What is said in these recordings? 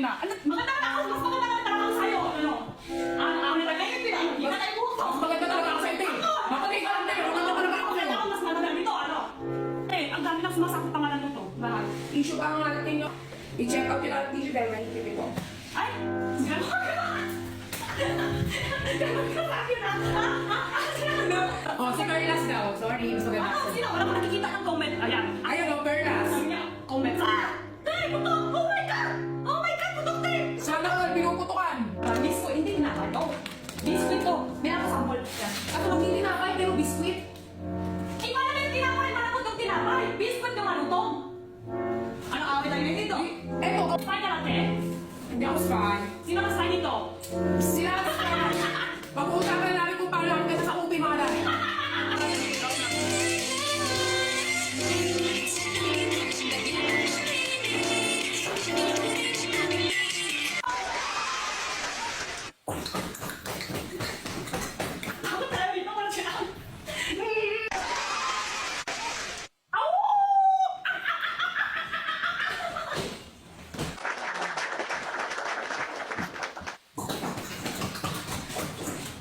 na. Maganda na ako, mas maganda na talaga ako sa'yo. Ano? Ang nilagay yung pinakikita na yung buhok ko. Mas maganda talaga ako sa'yo, Tay. Mapatay ka lang, Tay. Maganda talaga ako sa'yo. Ako mas maganda nito, ano? Eh, ang dami lang sumasakot pangalan nito. Mahal. Tissue ba ang natin nyo? I-check out yung ating tissue dahil may tip ito. Ay! Gano'n ka na! Gano'n ka sa akin, Oh, si Carlas daw. Sorry, mas maganda ako. Sino? Wala ko nakikita ng comment. Ayan. Ayun, oh, Carlas. Sabi niya, comment. Tay, putok! Oh my God! Oh my God, putok, Tay! Sana all, pinuputukan. Biskuit, hindi tinapay. Oh, biskuit to. May nakasample. Yan. At hindi tinapay, pero biskuit. Eh, paano na yung tinapay? Paano ko itong tinapay? Biskuit yung ano to? Ano awit tayo dito? Eto, Spy ka lang, te? hindi ako spy. Sino ang spy nito? Sila ang spy. Pag-uusapan namin kung paano ang ganda sa upi, mga dami. Ako talaga dito, parang siya. Au!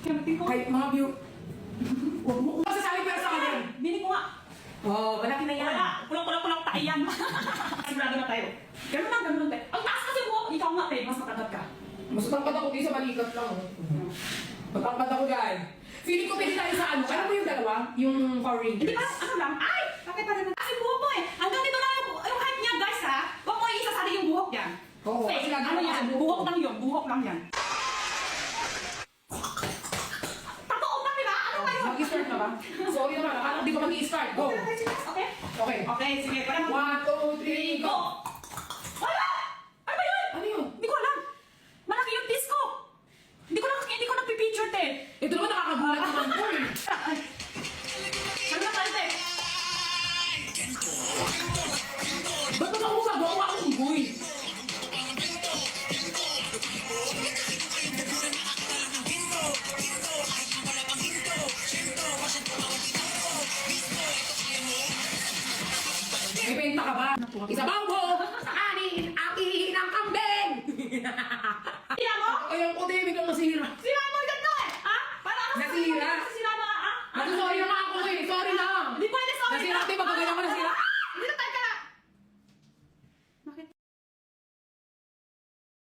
Kamating ko. Ay, mga view. Huwag mo kung masasabi para sa akin. Bini ko nga. Oh, malaki na yan. Wala. Pulang-pulang tayo yan. Sigurado na tayo. Ganun lang tayo. Ang taas kasi mo. Ikaw nga, te. Mas matagad ka. Mas matangkad ako di sa balikat lang. Matangkad ako guys. Feeling ko pwede tayo sa ano. Alam mo yung dalawa? Yung Power Hindi Rangers. ba? Ano lang? Ay! Bakit pa rin? Kasi buhok mo eh. Hanggang dito lang yung height niya, guys, ha? Huwag mo isasali yung buhok yan. Oo, Fake. kasi lagi Ano ako yan? sa buhok Buhok ko. lang yun. Buhok lang yan. Totoo ba, di ba? Ano ba yun? Mag-start na ba? So, yun naman. Akala ko di ko mag-i-start. Go. Okay? Okay. Okay, sige. Para mag- 1, 2, 3, go! Go! Wala! Ano ba yun? Ano yun? Hindi ko alam. Malaki yung disco. Hindi ko nagpipicture, te. Ito naman nakakagulat naman ko eh. Ay. Ano na tayo, te? Ba't naman ako gagawa akong boy? May benta ka ba? Isa bang boy!